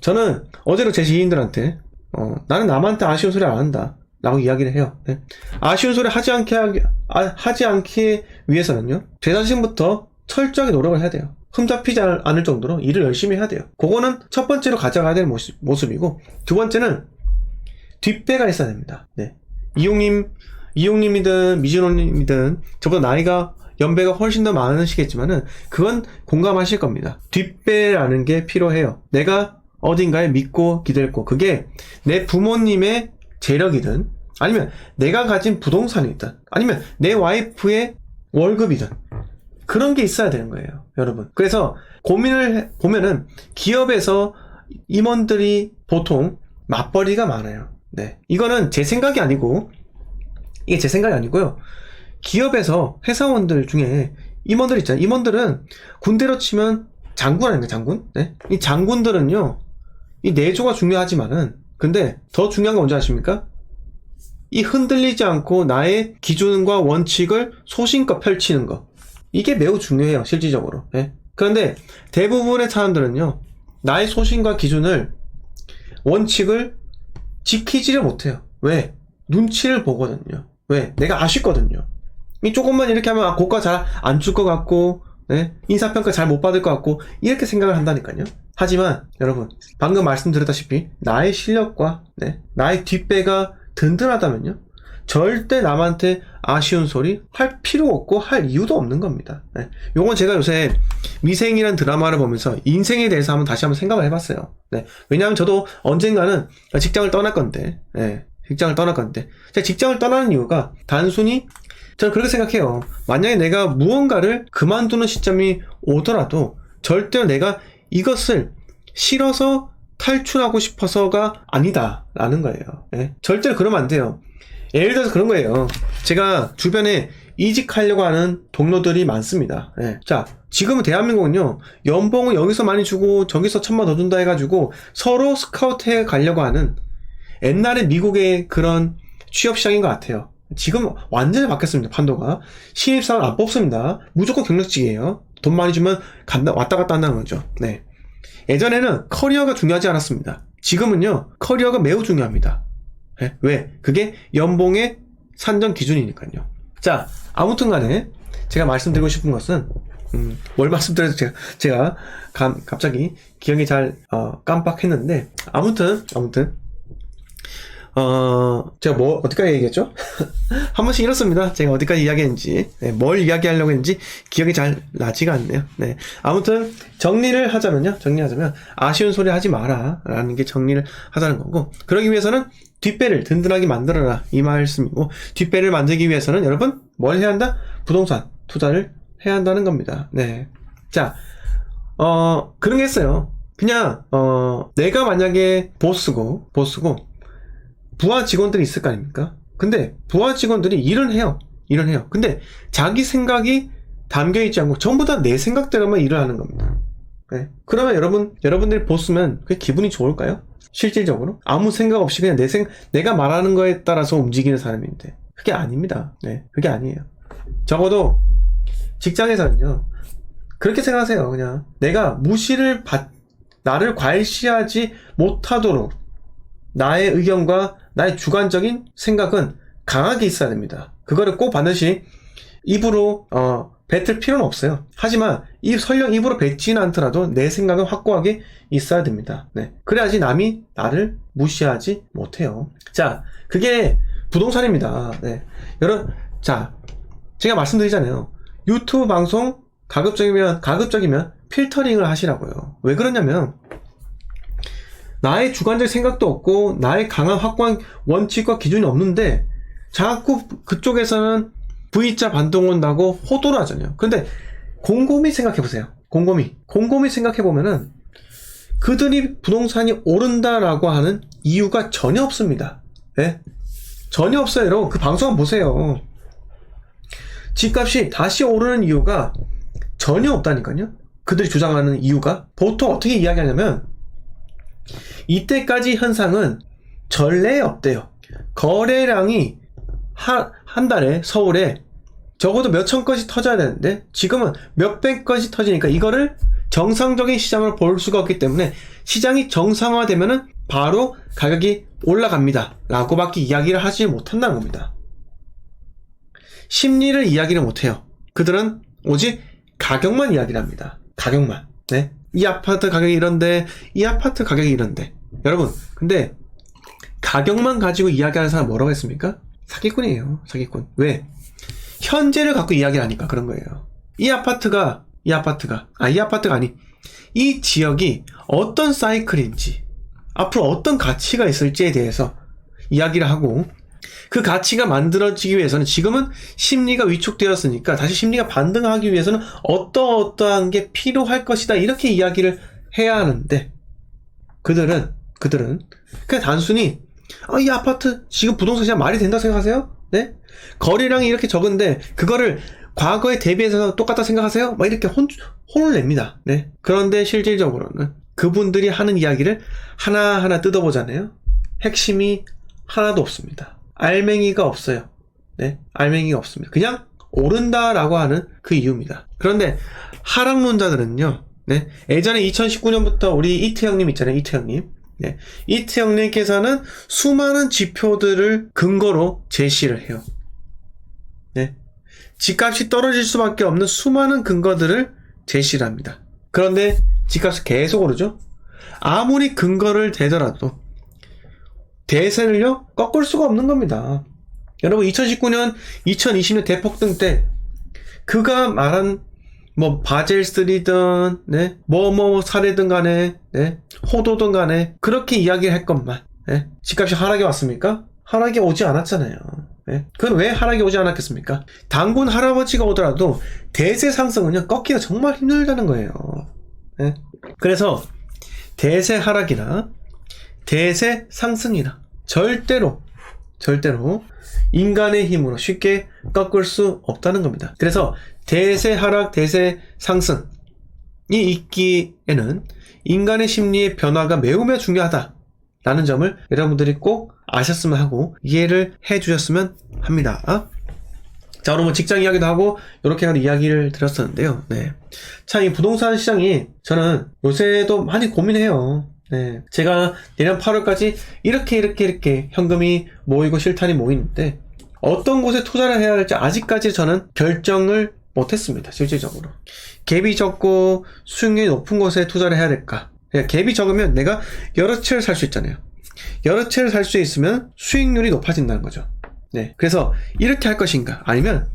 저는 어제로 제 지인들한테 나는 남한테 아쉬운 소리 안 한다 라고 이야기를 해요. 네. 아쉬운 소리 하지 않기 위해서는요, 제 자신부터 철저하게 노력을 해야 돼요. 흠잡히지 않을 정도로 일을 열심히 해야 돼요. 그거는 첫 번째로 가져가야 될 모습이고, 두 번째는 뒷배가 있어야 됩니다. 네. 이용님이든 미진호님이든 저보다 나이가 연배가 훨씬 더 많으시겠지만은 그건 공감하실 겁니다. 뒷배라는 게 필요해요. 내가 어딘가에 믿고 기댈 곳, 그게 내 부모님의 재력이든 아니면 내가 가진 부동산이든 아니면 내 와이프의 월급이든 그런 게 있어야 되는 거예요, 여러분. 그래서 고민을 보면은 기업에서 임원들이 보통 맞벌이가 많아요. 네. 이거는 제 생각이 아니고, 이게 제 생각이 아니고요. 기업에서 회사원들 중에 임원들 있잖아요. 임원들은 군대로 치면 장군 아닌가, 장군? 네? 이 장군들은요, 이 내조가 중요하지만은, 근데 더 중요한 건 뭔지 아십니까? 이 흔들리지 않고 나의 기준과 원칙을 소신껏 펼치는 거. 이게 매우 중요해요, 실질적으로. 네? 그런데 대부분의 사람들은요, 나의 소신과 기준을, 원칙을 지키지를 못해요. 왜? 눈치를 보거든요. 왜? 내가 아쉽거든요. 이 조금만 이렇게 하면 고가 잘 안 줄 것 같고, 네? 인사평가 잘 못 받을 것 같고, 이렇게 생각을 한다니까요. 하지만 여러분, 방금 말씀드렸다시피 나의 실력과 나의 뒷배가 든든하다면요, 절대 남한테 아쉬운 소리 할 필요 없고 할 이유도 없는 겁니다. 네. 요건 제가 요새 미생이라는 드라마를 보면서 인생에 대해서 다시 한번 생각을 해봤어요. 네. 왜냐하면 저도 언젠가는 직장을 떠날 건데, 제가 직장을 떠나는 이유가 단순히, 저는 그렇게 생각해요. 만약에 내가 무언가를 그만두는 시점이 오더라도 절대로 내가 이것을 싫어서 탈출하고 싶어서가 아니다라는 거예요. 예? 절대로 그러면 안 돼요. 예를 들어서 그런 거예요. 제가 주변에 이직하려고 하는 동료들이 많습니다. 예. 자, 지금은 대한민국은요, 연봉을 여기서 많이 주고 저기서 1,000만 더 준다 해가지고 서로 스카우트해 가려고 하는 옛날에 미국의 그런 취업시장인 것 같아요. 지금 완전히 바뀌었습니다, 판도가. 신입사원 안 뽑습니다. 무조건 경력직이에요. 돈 많이 주면 왔다 갔다 한다는 거죠. 네. 예전에는 커리어가 중요하지 않았습니다. 지금은요, 커리어가 매우 중요합니다. 네? 왜? 그게 연봉의 산정 기준이니까요. 자, 아무튼 간에 제가 말씀드리고 싶은 것은, 뭘 말씀드려도 제가 갑자기 기억이 잘 깜빡했는데, 아무튼 제가 어디까지 얘기했죠? 한 번씩 이렇습니다. 제가 어디까지 이야기했는지, 뭘 이야기하려고 했는지 기억이 잘 나지가 않네요. 네. 아무튼, 정리를 하자면, 아쉬운 소리 하지 마라. 라는 게 정리를 하자는 거고, 그러기 위해서는 뒷배를 든든하게 만들어라. 이 말씀이고, 뒷배를 만들기 위해서는 여러분, 뭘 해야 한다? 부동산 투자를 해야 한다는 겁니다. 네. 자, 그런 게 있어요. 그냥, 내가 만약에 보스고, 부하 직원들이 있을 거 아닙니까? 근데 부하 직원들이 일은 해요. 근데 자기 생각이 담겨있지 않고 전부 다 내 생각대로만 일을 하는 겁니다. 네. 그러면 여러분들이 보스면 그게 기분이 좋을까요? 실질적으로? 아무 생각 없이 그냥 내가 말하는 거에 따라서 움직이는 사람인데. 그게 아닙니다. 네. 그게 아니에요. 적어도 직장에서는요, 그렇게 생각하세요. 그냥 내가 나를 과시하지 못하도록 나의 의견과 나의 주관적인 생각은 강하게 있어야 됩니다. 그거를 꼭 반드시 입으로 뱉을 필요는 없어요. 하지만 설령 입으로 뱉지는 않더라도 내 생각은 확고하게 있어야 됩니다. 네. 그래야지 남이 나를 무시하지 못해요. 자, 그게 부동산입니다. 네. 자, 제가 말씀드리잖아요. 유튜브 방송 가급적이면 필터링을 하시라고요. 왜 그러냐면, 나의 주관적 생각도 없고 나의 강한 확고한 원칙과 기준이 없는데 자꾸 그쪽에서는 V자 반동 온다고 호도를 하잖아요. 근데 곰곰이 생각해보세요. 곰곰이 생각해보면은 그들이 부동산이 오른다라고 하는 이유가 전혀 없습니다. 네? 전혀 없어요. 여러분, 그 방송 한번 보세요. 집값이 다시 오르는 이유가 전혀 없다니까요. 그들이 주장하는 이유가. 보통 어떻게 이야기하냐면, 이때까지 현상은 전례에 없대요. 거래량이 한 달에 서울에 적어도 몇천 건씩 터져야 되는데 지금은 몇백 건씩 터지니까 이거를 정상적인 시장으로 볼 수가 없기 때문에 시장이 정상화되면은 바로 가격이 올라갑니다 라고밖에 이야기를 하지 못한다는 겁니다. 심리를 이야기를 못해요. 그들은 오직 가격만 이야기를 합니다. 가격만. 네? 이 아파트 가격이 이런데, 이 아파트 가격이 이런데. 여러분, 근데 가격만 가지고 이야기하는 사람 뭐라고 했습니까? 사기꾼이에요. 사기꾼. 왜? 현재를 갖고 이야기를 하니까 그런 거예요. 이 아파트가 아니, 이 지역이 어떤 사이클인지, 앞으로 어떤 가치가 있을지에 대해서 이야기를 하고, 그 가치가 만들어지기 위해서는 지금은 심리가 위축되었으니까 다시 심리가 반등하기 위해서는 어떠한 게 필요할 것이다, 이렇게 이야기를 해야 하는데, 그들은 그냥 단순히 이 아파트 지금 부동산 시장 말이 된다고 생각하세요? 네? 거래량이 이렇게 적은데 그거를 과거에 대비해서 똑같다 생각하세요? 막 이렇게 혼을 냅니다. 네. 그런데 실질적으로는 그분들이 하는 이야기를 하나하나 뜯어보잖아요. 핵심이 하나도 없습니다. 알맹이가 없어요. 네. 알맹이가 없습니다. 그냥 오른다라고 하는 그 이유입니다. 그런데 하락론자들은요. 네. 예전에 2019년부터 우리 이트 형님 있잖아요. 이트 형님. 네. 이트 형님께서는 수많은 지표들을 근거로 제시를 해요. 네. 집값이 떨어질 수밖에 없는 수많은 근거들을 제시를 합니다. 그런데 집값이 계속 오르죠? 아무리 근거를 대더라도 대세를요, 꺾을 수가 없는 겁니다. 여러분, 2019년, 2020년 대폭등 때 그가 말한 바젤3든, 네, 사례든 간에, 네, 호도든 간에, 그렇게 이야기를 했건만, 네, 집값이 하락이 왔습니까? 하락이 오지 않았잖아요. 네, 그건 왜 하락이 오지 않았겠습니까? 단군 할아버지가 오더라도 대세 상승은요, 꺾기가 정말 힘들다는 거예요. 네, 그래서 대세 하락이나 대세 상승이나 절대로 인간의 힘으로 쉽게 꺾을 수 없다는 겁니다. 그래서 대세 하락, 대세 상승이 있기에는 인간의 심리의 변화가 매우 중요하다라는 점을 여러분들이 꼭 아셨으면 하고 이해를 해주셨으면 합니다. 자, 오늘 직장 이야기도 하고 이렇게 하는 이야기를 드렸었는데요. 네. 참, 이 부동산 시장이 저는 요새도 많이 고민해요. 네. 제가 내년 8월까지 이렇게 현금이 모이고 실탄이 모이는데 어떤 곳에 투자를 해야 할지 아직까지 저는 결정을 못했습니다. 실질적으로 갭이 적고 수익률이 높은 곳에 투자를 해야 될까? 갭이 적으면 내가 여러 채를 살 수 있잖아요. 여러 채를 살 수 있으면 수익률이 높아진다는 거죠. 네, 그래서 이렇게 할 것인가? 아니면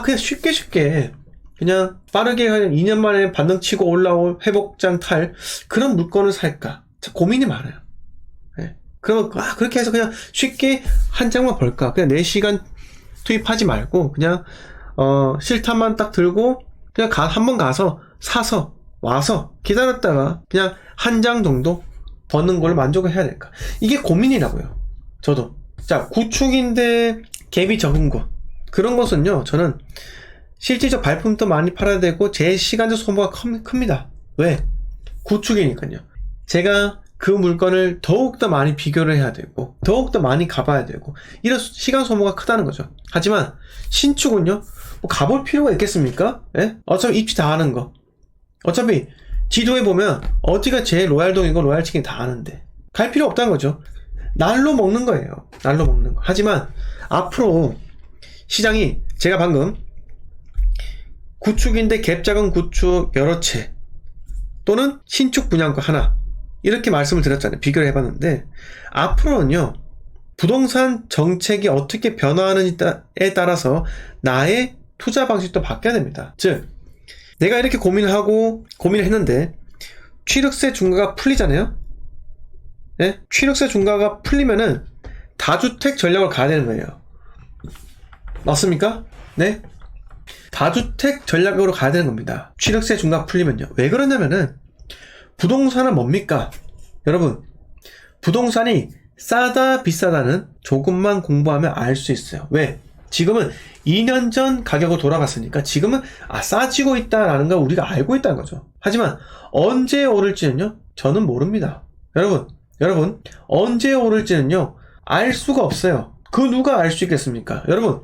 그냥 쉽게 그냥 빠르게 한 2년 만에 반등 치고 올라올 회복장 탈 그런 물건을 살까? 참 고민이 많아요. 네. 그러면 그렇게 해서 그냥 쉽게 한 장만 벌까? 그냥 4시간 투입하지 말고 그냥 실탄만 딱 들고 그냥 한번 가서 사서 와서 기다렸다가 그냥 한 장 정도 버는 걸로 만족을 해야 될까? 이게 고민이라고요. 저도. 자, 구축인데 갭이 적은 거. 그런 것은요, 저는 실질적 발품도 많이 팔아야 되고 제 시간적 소모가 큽니다. 왜? 구축이니까요. 제가 그 물건을 더욱더 많이 비교를 해야 되고 더욱더 많이 가봐야 되고 이런 시간 소모가 크다는 거죠. 하지만 신축은요, 가볼 필요가 있겠습니까? 예? 어차피 입지 다 아는 거. 어차피 지도에 보면 어디가 제일 로얄동이고 로얄층이 다 아는데 갈 필요 없다는 거죠. 날로 먹는 거예요. 날로 먹는 거. 하지만 앞으로 시장이 제가 방금 구축인데 갭 작은 구축 여러 채 또는 신축 분양가 하나 이렇게 말씀을 드렸잖아요. 비교를 해봤는데 앞으로는요, 부동산 정책이 어떻게 변화하느냐에 따라서 나의 투자 방식도 바뀌어야 됩니다. 즉, 내가 이렇게 고민을 했는데 취득세 중과가 풀리잖아요. 네? 취득세 중과가 풀리면은 다주택 전략을 가야 되는 거예요. 맞습니까? 네? 다주택 전략으로 가야 되는 겁니다. 취득세 중과 풀리면요. 왜 그러냐면은 부동산은 뭡니까? 여러분, 부동산이 싸다 비싸다는 조금만 공부하면 알 수 있어요. 왜? 지금은 2년 전 가격으로 돌아갔으니까 지금은 싸지고 있다라는 걸 우리가 알고 있다는 거죠. 하지만 언제 오를지는요, 저는 모릅니다. 여러분, 언제 오를지는요, 알 수가 없어요. 그 누가 알 수 있겠습니까? 여러분,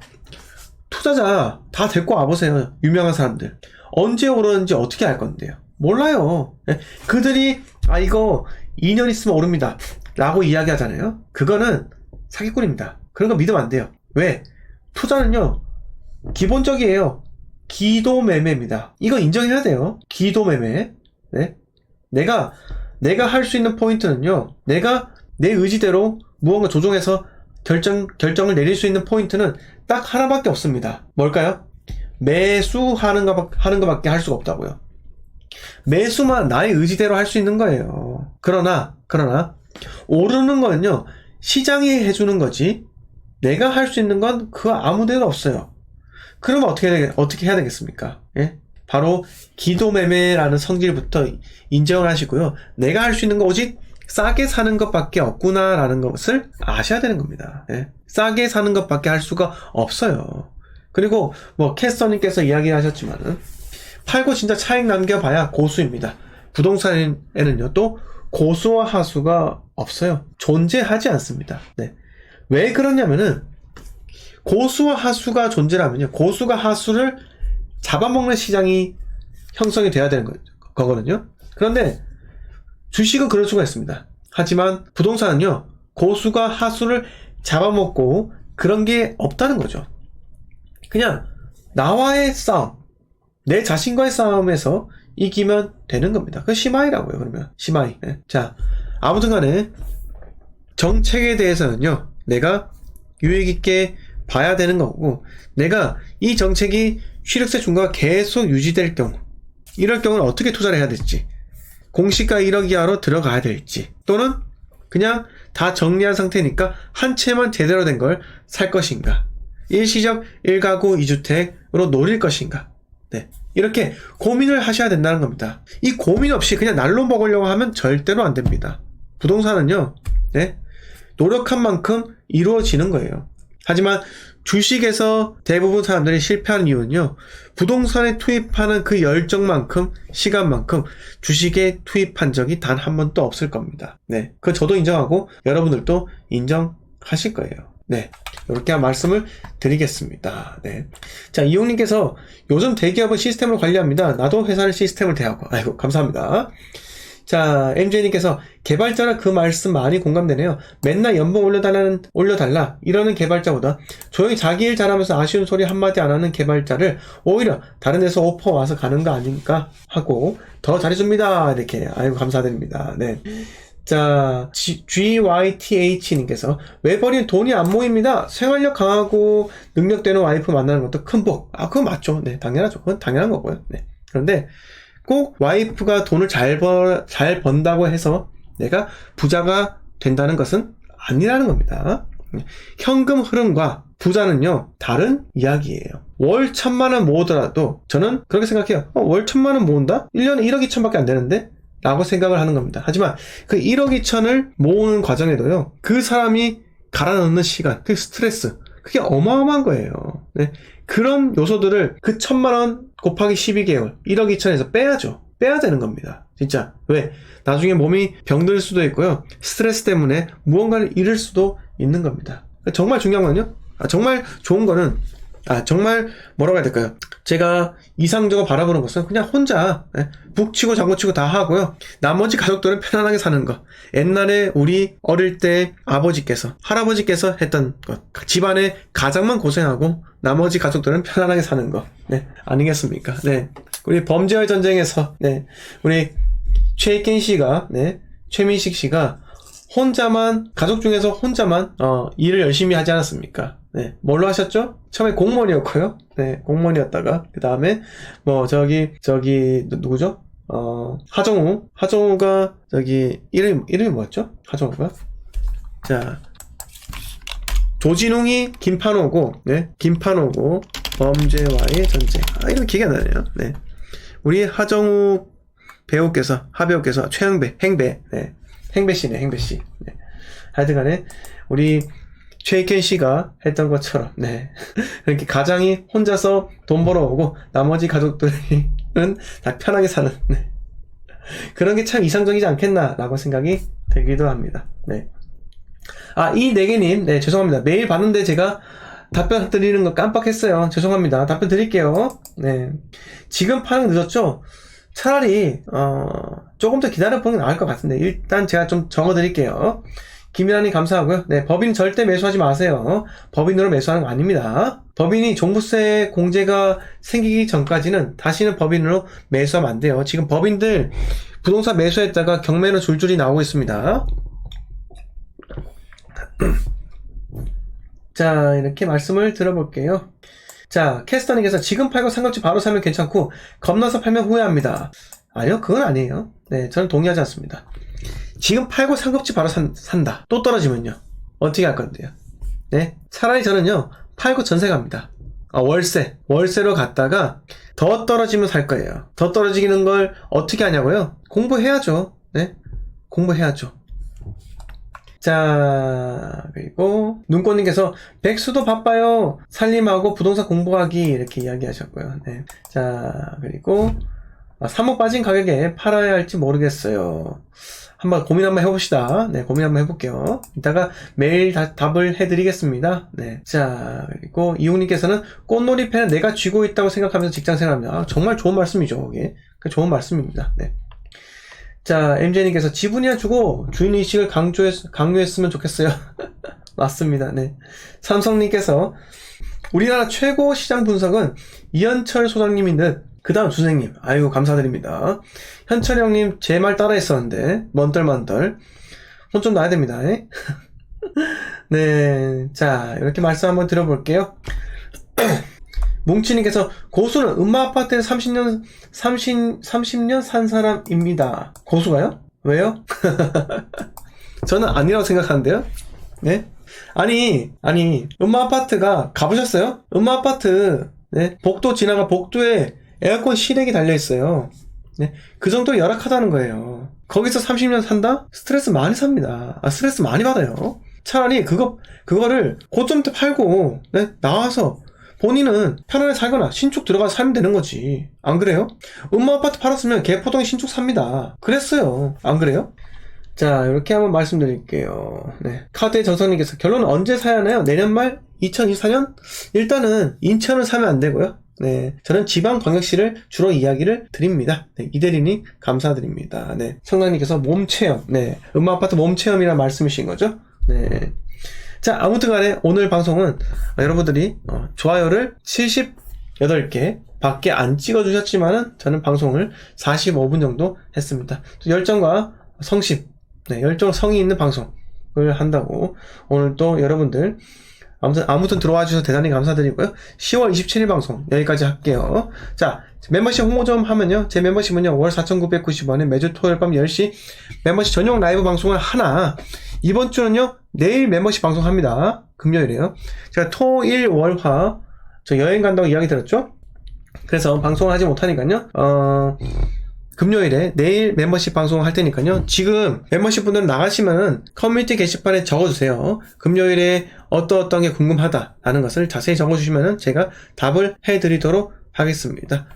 투자자 다 데리고 와보세요. 유명한 사람들. 언제 오르는지 어떻게 알 건데요? 몰라요. 그들이 이거 2년 있으면 오릅니다 라고 이야기하잖아요. 그거는 사기꾼입니다. 그런 거 믿으면 안 돼요. 왜? 투자는요 기본적이에요. 기도매매입니다. 이거 인정해야 돼요. 기도매매. 네? 내가 할 수 있는 포인트는요, 내가 내 의지대로 무언가 조종해서 결정을 내릴 수 있는 포인트는 딱 하나밖에 없습니다. 뭘까요? 매수하는 거밖에 할 수가 없다고요. 매수만 나의 의지대로 할 수 있는 거예요. 그러나 오르는 거는요 시장이 해주는 거지 내가 할 수 있는 건 그 아무 데도 없어요. 그러면 어떻게 해야 되겠습니까? 예? 바로 기도매매라는 성질부터 인정을 하시고요. 내가 할 수 있는 거 오직 싸게 사는 것밖에 없구나라는 것을 아셔야 되는 겁니다. 예? 싸게 사는 것밖에 할 수가 없어요. 그리고 뭐 캐스터님께서 이야기하셨지만은 팔고 진짜 차익 남겨봐야 고수입니다. 부동산에는요 또 고수와 하수가 없어요. 존재하지 않습니다. 네. 왜 그러냐면은 고수와 하수가 존재라면요 고수가 하수를 잡아먹는 시장이 형성이 돼야 되는 거거든요. 그런데 주식은 그럴 수가 있습니다. 하지만 부동산은요 고수가 하수를 잡아먹고 그런 게 없다는 거죠. 그냥 나와의 싸움, 내 자신과의 싸움에서 이기면 되는 겁니다. 그 시마이라고요. 그러면 시마이. 네. 자, 아무튼 간에 정책에 대해서는요 내가 유익 있게 봐야 되는 거고, 내가 이 정책이 취득세 중과가 계속 유지될 경우, 이럴 경우는 어떻게 투자를 해야 될지, 공시가 1억 이하로 들어가야 될지, 또는 그냥 다 정리한 상태니까 한 채만 제대로 된 걸 살 것인가, 일시적 1가구 2주택으로 노릴 것인가, 네, 이렇게 고민을 하셔야 된다는 겁니다. 이 고민 없이 그냥 날로 먹으려고 하면 절대로 안 됩니다. 부동산은요, 네, 노력한 만큼 이루어지는 거예요. 하지만 주식에서 대부분 사람들이 실패하는 이유는요, 부동산에 투입하는 그 열정만큼, 시간만큼 주식에 투입한 적이 단 한 번도 없을 겁니다. 네, 그건 저도 인정하고 여러분들도 인정하실 거예요. 네, 이렇게 말씀을 드리겠습니다. 네. 자, 이용님께서 요즘 대기업은 시스템을 관리합니다. 나도 회사를 시스템을 대하고. 아이고, 감사합니다. 자, MJ님께서 개발자라 그 말씀 많이 공감되네요. 맨날 연봉 올려달라 이러는 개발자보다 조용히 자기 일 잘하면서 아쉬운 소리 한마디 안 하는 개발자를 오히려 다른 데서 오퍼 와서 가는 거 아닌가 하고 더 잘해줍니다. 이렇게. 아이고, 감사드립니다. 네. 자, GYTH님께서 외벌이는 돈이 안 모입니다. 생활력 강하고 능력되는 와이프 만나는 것도 큰 복. 그건 맞죠. 네, 당연하죠. 그건 당연한 거고요. 네. 그런데 꼭 와이프가 돈을 잘 번다고 해서 내가 부자가 된다는 것은 아니라는 겁니다. 현금 흐름과 부자는요 다른 이야기예요. 월 1,000만원 모으더라도 저는 그렇게 생각해요. 월 1,000만원 모은다? 1년에 1억 2천밖에 안 되는데? 라고 생각을 하는 겁니다. 하지만 그 1억 2천을 모으는 과정에도요 그 사람이 갈아 넣는 시간, 그 스트레스, 그게 어마어마한 거예요. 네. 그런 요소들을 그 1,000만원 곱하기 12개월 1억 2천에서 빼야죠. 빼야 되는 겁니다. 진짜. 왜? 나중에 몸이 병들 수도 있고요, 스트레스 때문에 무언가를 잃을 수도 있는 겁니다. 정말 중요한 건요, 정말 좋은 거는, 정말 뭐라고 해야 될까요? 제가 이상적으로 바라보는 것은 그냥 혼자 북치고 장구치고 다 하고요, 나머지 가족들은 편안하게 사는 거. 옛날에 우리 어릴 때 아버지께서, 할아버지께서 했던 것, 집안의 가장만 고생하고 나머지 가족들은 편안하게 사는 거. 네, 아니겠습니까? 네, 우리 범죄와의 전쟁에서 우리 최익현 씨가, 최민식 씨가 가족 중에서 혼자만 일을 열심히 하지 않았습니까? 네, 뭘로 하셨죠? 처음에 공무원이었고요. 네, 공무원이었다가 그 다음에 뭐 저기 누구죠? 하정우가 이름이 뭐였죠? 하정우가? 자, 조진웅이 김판호고, 김판호고 범죄와의 전쟁. 이름 기억이 안 나네요. 네, 우리 하정우 하배우께서 행배 씨네, 행배 씨. 네. 하여튼간에 우리 최익현 씨가 했던 것처럼, 이렇게 가장이 혼자서 돈 벌어오고 나머지 가족들은 다 편하게 사는, 그런 게 참 이상적이지 않겠나라고 생각이 들기도 합니다. 네. 이네개님, 죄송합니다. 메일 봤는데 제가 답변 드리는 거 깜빡했어요. 죄송합니다. 답변 드릴게요. 네. 지금 파는 늦었죠? 차라리 조금 더 기다려보는 게 나을 것 같은데 일단 제가 좀 적어드릴게요. 김이라님 감사하고요. 네, 법인 절대 매수하지 마세요. 법인으로 매수하는 거 아닙니다. 법인이 종부세 공제가 생기기 전까지는 다시는 법인으로 매수하면 안 돼요. 지금 법인들 부동산 매수했다가 경매로 줄줄이 나오고 있습니다. 자, 이렇게 말씀을 들어볼게요. 자, 캐스터님께서 지금 팔고 상급지 바로 사면 괜찮고 겁나서 팔면 후회합니다. 아니요, 그건 아니에요. 네, 저는 동의하지 않습니다. 지금 팔고 상급지 바로 산다. 또 떨어지면요. 어떻게 할 건데요? 네, 차라리 저는요, 팔고 전세 갑니다. 월세로 갔다가 더 떨어지면 살 거예요. 더 떨어지는 걸 어떻게 하냐고요? 공부해야죠. 네, 공부해야죠. 자, 그리고 눈꽃님께서 백수도 바빠요. 살림하고 부동산 공부하기 이렇게 이야기하셨고요. 네. 자, 그리고 3억 빠진 가격에 팔아야 할지 모르겠어요. 한번 고민 한번 해봅시다. 네, 고민 한번 해볼게요. 이따가 매일 답을 해드리겠습니다. 네. 자, 그리고 이웅님께서는 꽃놀이패는 내가 쥐고 있다고 생각하면서 직장생활합니다. 정말 좋은 말씀이죠. 이게 좋은 말씀입니다. 네. 자, MJ님께서 지분이나 주고 주인의식을 강요했으면 좋겠어요. 맞습니다. 네. 삼성님께서 우리나라 최고 시장 분석은 이현철 소장님인 듯, 그 다음 주생님. 아이고, 감사드립니다. 현철 형님 제 말 따라 했었는데, 먼떨먼떨. 혼 좀 놔야 됩니다. 네. 자, 이렇게 말씀 한번 드려볼게요. 뭉치님께서 고수는 음마아파트에서 30년 산 사람입니다. 고수가요? 왜요? 저는 아니라고 생각하는데요. 네? 아니, 음마아파트가 가보셨어요? 음마아파트, 네? 복도 지나가 복도에 에어컨 실외기 달려있어요. 네? 그 정도 열악하다는 거예요. 거기서 30년 산다? 스트레스 많이 삽니다. 스트레스 많이 받아요. 차라리 그거를 고점 때 팔고, 네? 나와서 본인은 편안하게 살거나 신축 들어가서 살면 되는 거지. 안 그래요? 음마아파트 팔았으면 개포동에 신축 삽니다. 그랬어요. 안 그래요? 자, 이렇게 한번 말씀드릴게요. 네. 카드의 정성님께서 결론은 언제 사야 하나요? 내년 말? 2024년? 일단은 인천을 사면 안 되고요. 네. 저는 지방광역시를 주로 이야기를 드립니다. 네. 이대리님 감사드립니다. 네. 청량님께서 몸체험. 네. 음마아파트 몸체험이라는 말씀이신 거죠? 네. 자, 아무튼 간에 오늘 방송은 여러분들이 좋아요를 78개 밖에 안 찍어주셨지만은 저는 방송을 45분 정도 했습니다. 열정과 성심, 네, 열정, 성이 있는 방송을 한다고 오늘 또 여러분들 아무튼 들어와 주셔서 대단히 감사드리고요. 10월 27일 방송 여기까지 할게요. 자, 멤버십 홍보 좀 하면요. 제 멤버십은요. 월 4,990원에 매주 토요일 밤 10시 멤버십 전용 라이브 방송을 하나, 이번 주는요. 내일 멤버십 방송합니다. 금요일에요. 제가 토일 월화 저 여행 간다고 이야기 들었죠? 그래서 방송을 하지 못하니까요. 금요일에 내일 멤버십 방송을 할 테니까요. 지금 멤버십 분들은 나가시면은 커뮤니티 게시판에 적어주세요. 금요일에 어떤 게 궁금하다라는 것을 자세히 적어주시면은 제가 답을 해드리도록 하겠습니다.